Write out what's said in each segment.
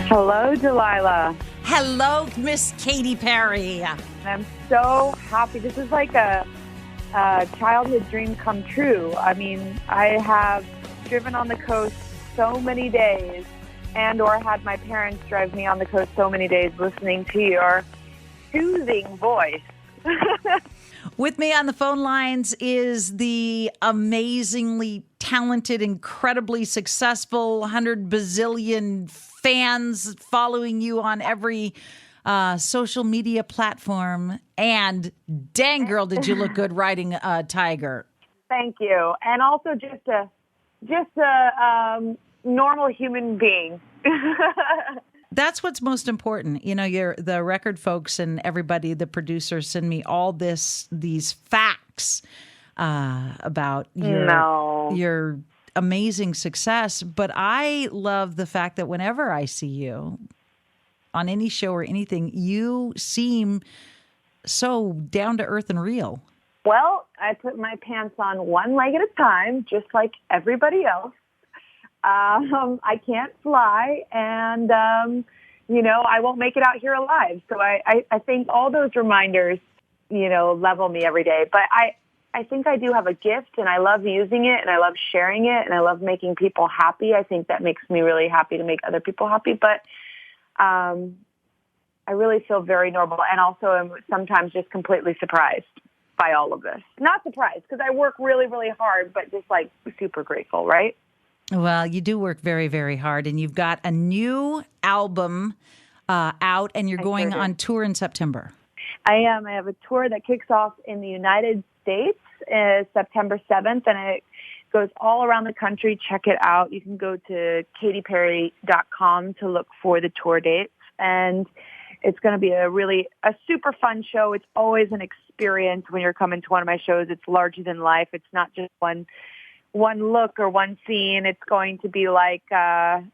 Hello, Delilah. Hello, Miss Katy Perry. I'm so happy. This is like a childhood dream come true. I mean, I have driven on the coast so many days or had my parents drive me on the coast so many days listening to your soothing voice. With me on the phone lines is the amazingly talented, incredibly successful 100 bazillion fans following you on every social media platform. And dang, girl, did you look good riding a tiger. Thank you. And also just a normal human being. That's what's most important. You know, the record folks and everybody, the producers send me all these facts about your amazing success. But I love the fact that whenever I see you on any show or anything, you seem so down to earth and real. Well, I put my pants on one leg at a time, just like everybody else. I can't fly, and, I won't make it out here alive. So I think all those reminders, level me every day. But I think I do have a gift, and I love using it, and I love sharing it, and I love making people happy. I think that makes me really happy to make other people happy. But I really feel very normal, and also am sometimes just completely surprised by all of this. Not surprised, because I work really, really hard, but just like super grateful, right? Well, you do work very, very hard, and you've got a new album out, and you're going on tour in September. I am. I have a tour that kicks off in the United States September 7th, and it goes all around the country. Check it out. You can go to katyperry.com to look for the tour dates, and it's going to be a super fun show. It's always an experience when you're coming to one of my shows. It's larger than life. It's not just one look or one scene. It's going to be like, some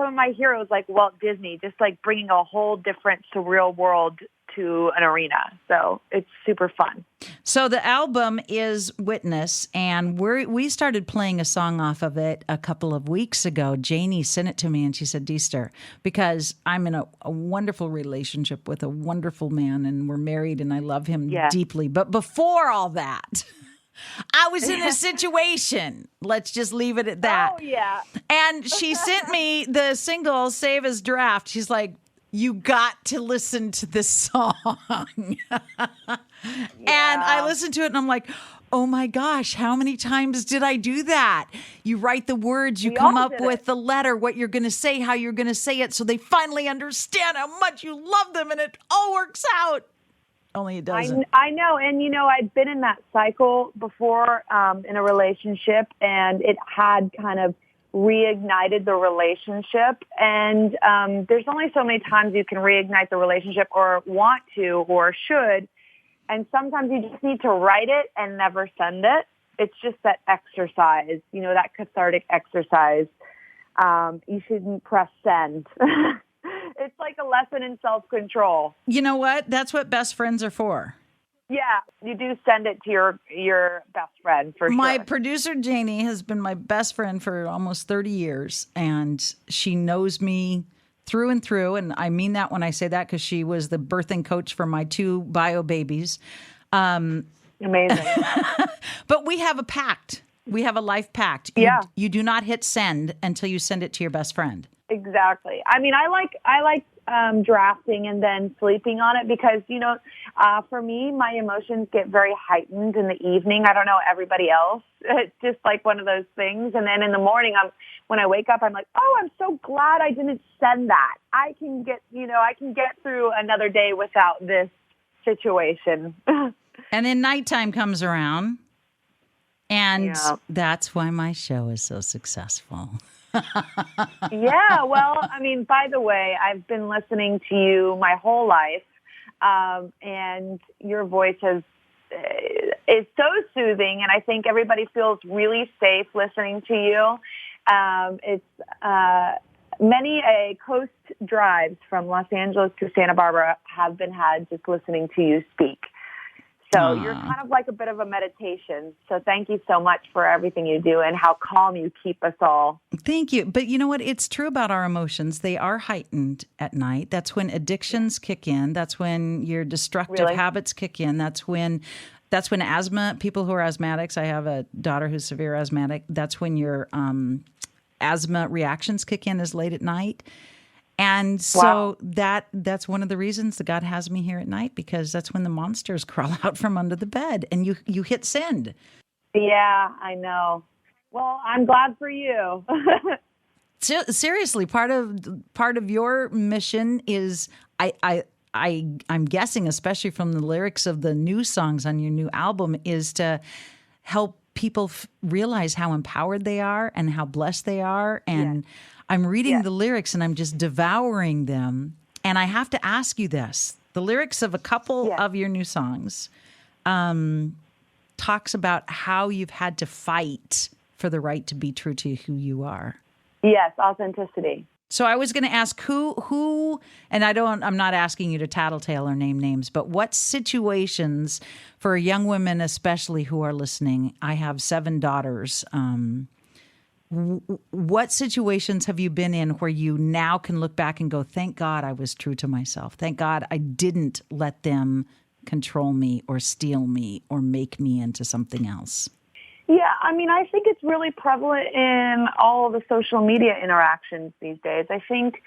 of my heroes like Walt Disney, just like bringing a whole different surreal world to an arena. So it's super fun. So the album is Witness, and we started playing a song off of it a couple of weeks ago. Janie sent it to me, and she said, Deester, because I'm in a wonderful relationship with a wonderful man, and we're married, and I love him deeply. But before all that, I was in a situation. Let's just leave it at that. Oh, yeah. And she sent me the single, Save as Draft. She's like, you got to listen to this song. And I listened to it, and I'm like, oh, my gosh, how many times did I do that? You write the words, you come up with the letter, what you're going to say, how you're going to say it, so they finally understand how much you love them, and it all works out. Only it doesn't. I know. And, I'd been in that cycle before in a relationship, and it had kind of reignited the relationship. And there's only so many times you can reignite the relationship or want to or should. And sometimes you just need to write it and never send it. It's just that exercise, that cathartic exercise. You shouldn't press send. It's like a lesson in self-control. You know what? That's what best friends are for. Yeah, you do send it to your best friend for sure. My producer, Janie, has been my best friend for almost 30 years, and she knows me through and through, and I mean that when I say that because she was the birthing coach for my 2 bio babies. Amazing. But we have a pact. We have a life pact. You do not hit send until you send it to your best friend. Exactly. I mean, I like drafting and then sleeping on it because, for me, my emotions get very heightened in the evening. I don't know everybody else. It's just like one of those things. And then in the morning, when I wake up, I'm like, oh, I'm so glad I didn't send that. I can get through another day without this situation. And then nighttime comes around. And that's why my show is so successful. Yeah, well, I mean, by the way, I've been listening to you my whole life, and your voice is so soothing, and I think everybody feels really safe listening to you. It's many coast drives from Los Angeles to Santa Barbara have been had just listening to you speak. So you're kind of like a bit of a meditation. So thank you so much for everything you do and how calm you keep us all. Thank you. But you know what? It's true about our emotions. They are heightened at night. That's when addictions kick in. That's when your destructive habits kick in. That's when asthma, people who are asthmatics, I have a daughter who's severe asthmatic. That's when your asthma reactions kick in, is late at night. And so that's one of the reasons that God has me here at night, because that's when the monsters crawl out from under the bed and you hit send. Yeah, I know. Well, I'm glad for you. Seriously, part of your mission is, I'm guessing, especially from the lyrics of the new songs on your new album, is to help people realize how empowered they are and how blessed they are. And I'm reading the lyrics and I'm just devouring them. And I have to ask you this. The lyrics of a couple of your new songs talks about how you've had to fight for the right to be true to who you are. Yes, authenticity. So I was going to ask who, and I'm not asking you to tattletale or name names, but what situations for young women, especially who are listening, I have 7 daughters. What situations have you been in where you now can look back and go, thank God I was true to myself. Thank God I didn't let them control me or steal me or make me into something else? Yeah, I mean, I think it's really prevalent in all of the social media interactions these days. I think,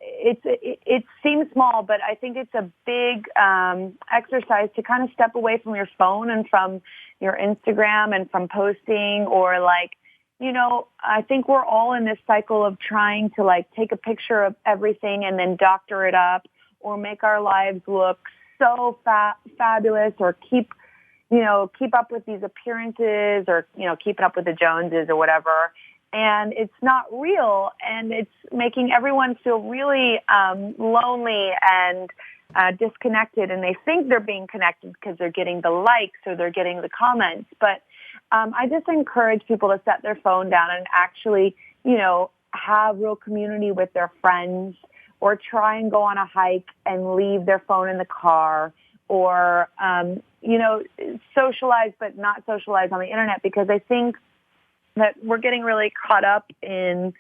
it seems small, but I think it's a big exercise to kind of step away from your phone and from your Instagram and from posting, or I think we're all in this cycle of trying to take a picture of everything and then doctor it up or make our lives look so fabulous, or keep up with these appearances, or, keeping up with the Joneses or whatever. And it's not real, and it's making everyone feel really lonely and disconnected, and they think they're being connected because they're getting the likes or they're getting the comments. But I just encourage people to set their phone down and actually, have real community with their friends, or try and go on a hike and leave their phone in the car, or, socialize but not socialize on the internet, because I think that we're getting really caught up in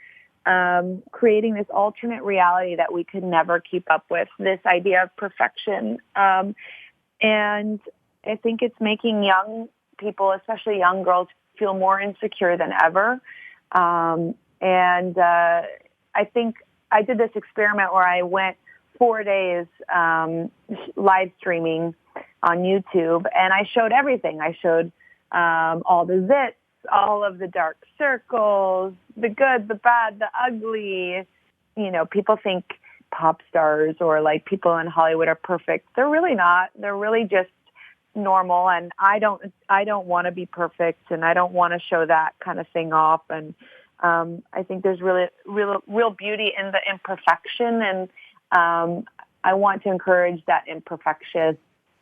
creating this alternate reality that we could never keep up with, this idea of perfection. And I think it's making young people, especially young girls, feel more insecure than ever. I think I did this experiment where I went 4 days live streaming on YouTube, and I showed everything. I showed all the zits, all of the dark circles, the good, the bad, the ugly. People think pop stars or people in Hollywood are perfect. They're really not. They're really just normal, and I don't want to be perfect, and I don't want to show that kind of thing off. And I think there's really real beauty in the imperfection, and I want to encourage that imperfection,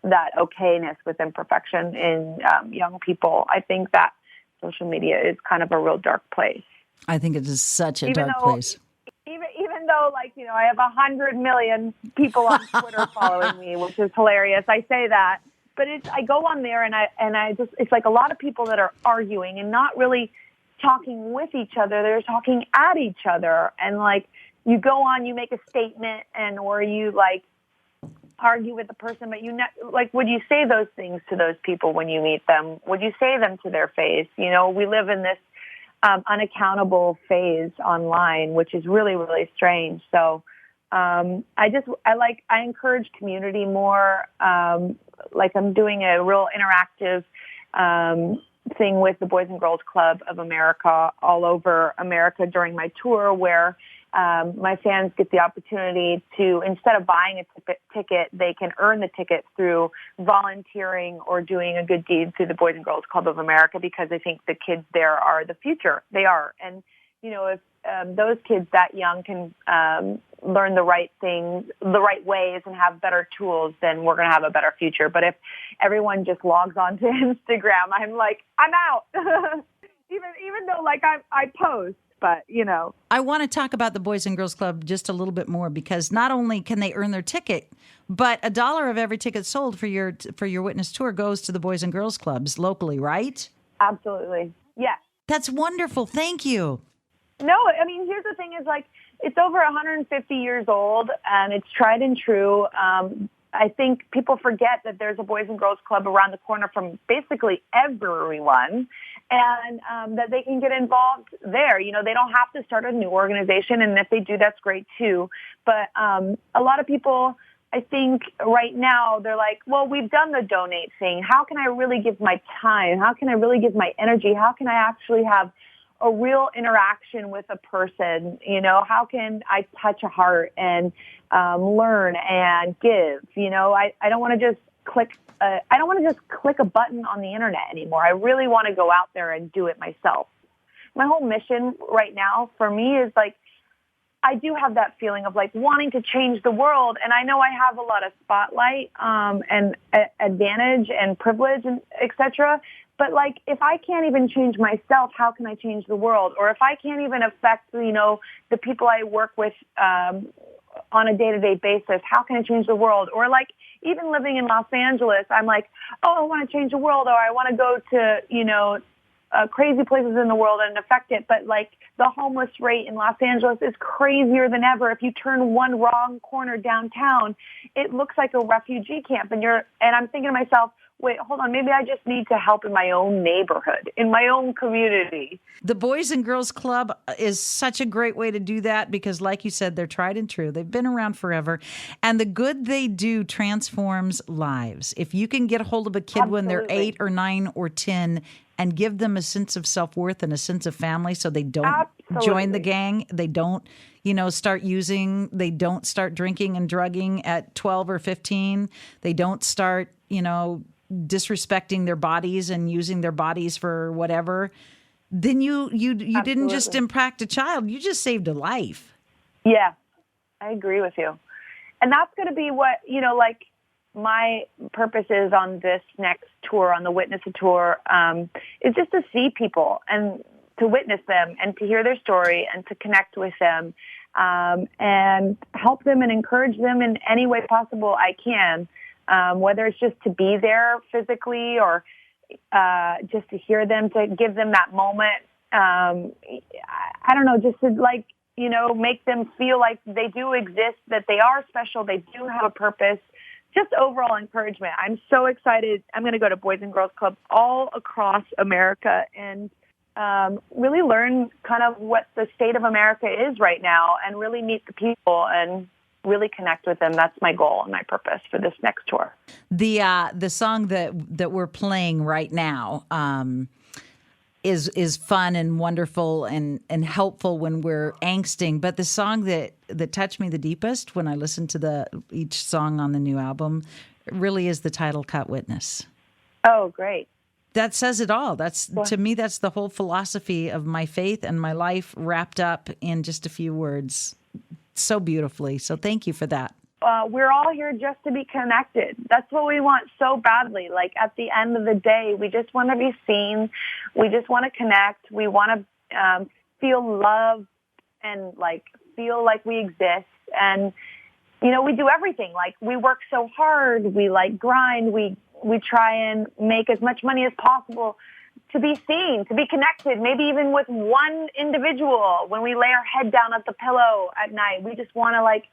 that okayness with imperfection in young people. I think that social media is kind of a real dark place. I think it is such a dark place. Even though, I have 100 million people on Twitter following me, which is hilarious. I say that, but I go on there and I just, it's like a lot of people that are arguing and not really talking with each other. They're talking at each other, and you go on, you make a statement, or you argue with the person, but would you say those things to those people when you meet them? Would you say them to their face? We live in this unaccountable phase online, which is really, really strange. So I encourage community more. I'm doing a real interactive thing with the Boys and Girls Club of America all over America during my tour, where my fans get the opportunity to, instead of buying a ticket, they can earn the ticket through volunteering or doing a good deed through the Boys and Girls Club of America, because I think the kids there are the future. They are. And, if those kids that young can learn the right things, the right ways, and have better tools, then we're going to have a better future. But if everyone just logs on to Instagram, I'm out. Even though I post. but, I want to talk about the Boys and Girls Club just a little bit more, because not only can they earn their ticket, but $1 of every ticket sold for your Witness tour goes to the Boys and Girls Clubs locally, right? Absolutely. Yes. That's wonderful. Thank you. No, I mean, here's the thing is like, it's over 150 years old and it's tried and true. I think people forget that there's a Boys and Girls Club around the corner from basically everyone, and that they can get involved there. They don't have to start a new organization, and if they do, that's great too. But a lot of people, I think right now, they're like, well, we've done the donate thing. How can I really give my time? How can I really give my energy? How can I actually have a real interaction with a person? How can I touch a heart and learn and give? I don't want to just click. I don't want to just click a button on the internet anymore. I really want to go out there and do it myself. My whole mission right now for me is like, I do have that feeling of like wanting to change the world. And I know I have a lot of spotlight and advantage and privilege and et cetera. But like, if I can't even change myself, how can I change the world? Or if I can't even affect, the people I work with on a day-to-day basis, how can I change the world? Or like, even living in Los Angeles, I'm like, oh, I want to change the world, or I want to go to, crazy places in the world and affect it. But like, the homeless rate in Los Angeles is crazier than ever. If you turn one wrong corner downtown, it looks like a refugee camp. And I'm thinking to myself, wait, hold on, maybe I just need to help in my own neighborhood, in my own community. The Boys and Girls Club is such a great way to do that because, like you said, they're tried and true. They've been around forever. And the good they do transforms lives. If you can get a hold of a kid when they're 8 or 9 or 10 and give them a sense of self-worth and a sense of family so they don't join the gang, they don't, start using, they don't start drinking and drugging at 12 or 15, they don't start, disrespecting their bodies and using their bodies for whatever, then you didn't just impact a child, you just saved a life. Yeah, I agree with you. And that's going to be what, like my purpose is on this next tour, on the Witness tour, is just to see people and to witness them and to hear their story and to connect with them, and help them and encourage them in any way possible I can. Whether it's just to be there physically or just to hear them, to give them that moment. I don't know, just to make them feel like they do exist, that they are special, they do have a purpose. Just overall encouragement. I'm so excited. I'm going to go to Boys and Girls Club all across America and really learn kind of what the state of America is right now and really meet the people and really connect with them. That's my goal and my purpose for this next tour. The song that we're playing right now is fun and wonderful and helpful when we're angsting. But the song that touched me the deepest when I listened to each song on the new album really is the title cut, Witness. Oh, great. That says it all. To me, that's the whole philosophy of my faith and my life wrapped up in just a few words so beautifully. So thank you for that. We're all here just to be connected. That's what we want so badly. Like at the end of the day, we just want to be seen. We just want to connect. We want to feel love and like feel like we exist. And, we do everything. Like we work so hard. We like grind. We try and make as much money as possible to be seen, to be connected, maybe even with one individual. When we lay our head down at the pillow at night, we just want to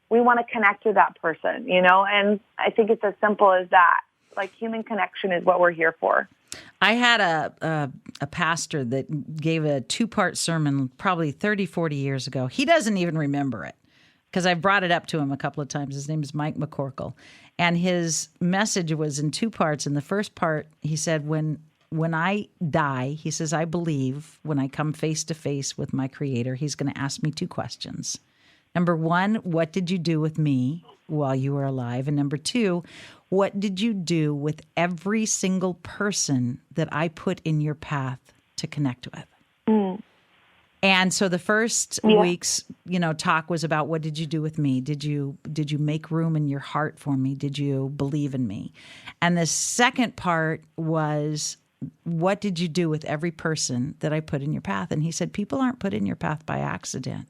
we want to connect with that person, and I think it's as simple as that. Like human connection is what we're here for. I had a pastor that gave a 2-part sermon probably 30, 40 years ago. He doesn't even remember it because I brought it up to him a couple of times. His name is Mike McCorkle. And his message was in 2 parts. In the first part, he said, when I die, he says, I believe when I come face to face with my Creator, he's going to ask me 2 questions. Number 1, what did you do with me while you were alive? And number 2, what did you do with every single person that I put in your path to connect with? Mm. And so the first week's, talk was about what did you do with me? Did you make room in your heart for me? Did you believe in me? And the second part was what did you do with every person that I put in your path? And he said, people aren't put in your path by accident.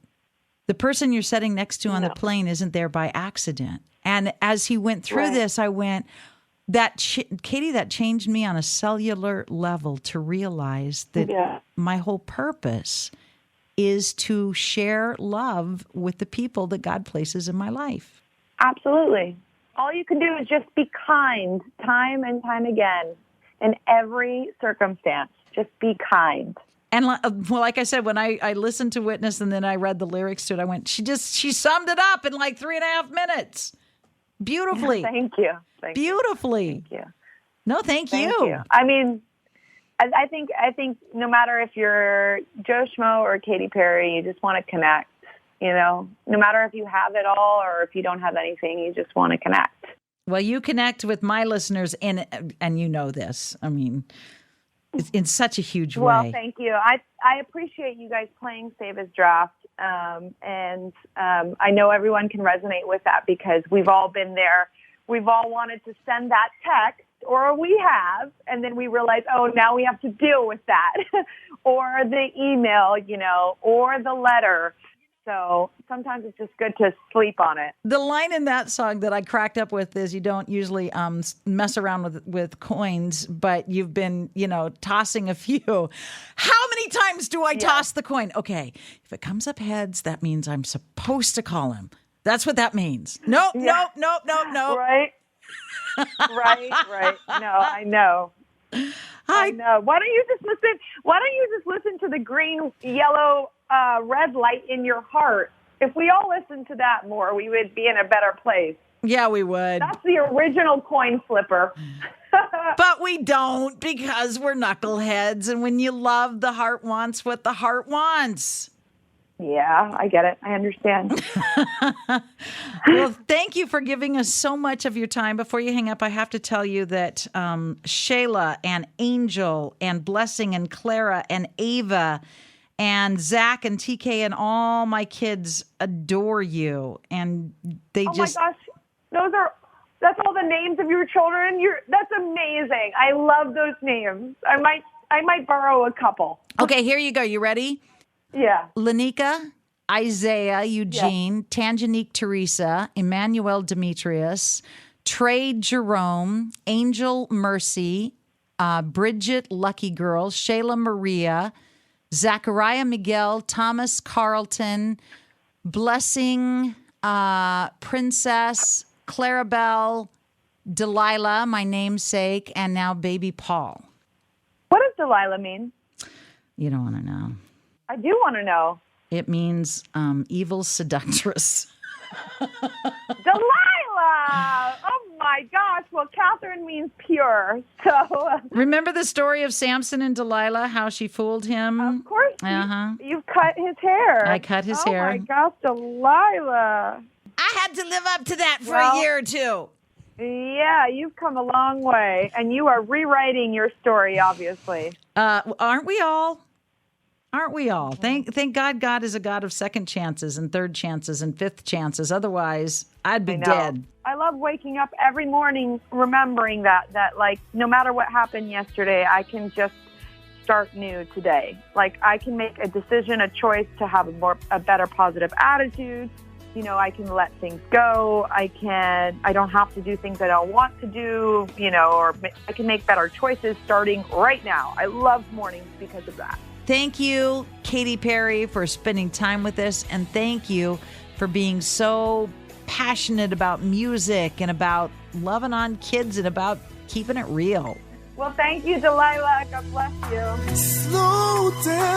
The person you're sitting next to on the plane isn't there by accident. And as he went through this, I went, Katy, that changed me on a cellular level to realize that my whole purpose is to share love with the people that God places in my life. Absolutely. All you can do is just be kind time and time again in every circumstance. Just be kind. And well, like I said, when I listened to Witness and then I read the lyrics to it, I went, she summed it up in like 3.5 minutes. Beautifully. Thank you. Beautifully. Thank you. No, thank you. I mean, I think no matter if you're Joe Schmo or Katy Perry, you just want to connect, you know, no matter if you have it all or if you don't have anything, you just want to connect. Well, you connect with my listeners and you know this. I mean, in such a huge way. Well, thank you. I appreciate you guys playing Save His Draft. And I know everyone can resonate with that because we've all been there. We've all wanted to send that text, or we have, and then we realize, oh, now we have to deal with that, or the email, you know, or the letter. So sometimes it's just good to sleep on it. The line in that song that I cracked up with is you don't usually mess around with coins, but you've been, you know, tossing a few. How many times do I toss the coin? Okay, if it comes up heads, that means I'm supposed to call him. That's what that means. Nope. Right. Right. No, I know. I know. Why don't you just listen to the green, yellow, red light in your heart? If we all listened to that more, we would be in a better place. Yeah, we would. That's the original coin flipper. But we don't because we're knuckleheads. And when you love, the heart wants what the heart wants. Yeah, I get it. I understand. Well, thank you for giving us so much of your time. Before you hang up, I have to tell you that Shayla and Angel and Blessing and Clara and Ava and Zach and TK and all my kids adore you. And they my gosh. That's all the names of your children. That's amazing. I love those names. I might borrow a couple. Okay, here you go. You ready? Yeah. Lanika, Isaiah, Eugene, Tanjanique, Teresa, Emmanuel, Demetrius, Trey, Jerome, Angel, Mercy, Bridget, Lucky Girl, Shayla, Maria, Zachariah, Miguel, Thomas, Carlton, Blessing, Princess, Clarabelle, Delilah, my namesake, and now baby Paul. What does Delilah mean? You don't want to know. I do want to know. It means evil seductress. Delilah! Oh my gosh. Well, Catherine means pure. So remember the story of Samson and Delilah, how she fooled him? Of course. You've cut his hair. I cut his hair. Oh my gosh, Delilah. I had to live up to that for a year or two. Yeah, you've come a long way. And you are rewriting your story, obviously. Aren't we all? Aren't we all? Thank God God is a God of second chances and third chances and fifth chances. Otherwise, I'd be dead. I love waking up every morning remembering that like no matter what happened yesterday, I can just start new today. Like I can make a decision, a choice to have a better positive attitude. You know, I can let things go. I don't have to do things I don't want to do, you know, or I can make better choices starting right now. I love mornings because of that. Thank you, Katy Perry, for spending time with us. And thank you for being so passionate about music and about loving on kids and about keeping it real. Well, thank you, Delilah. God bless you. Slow down.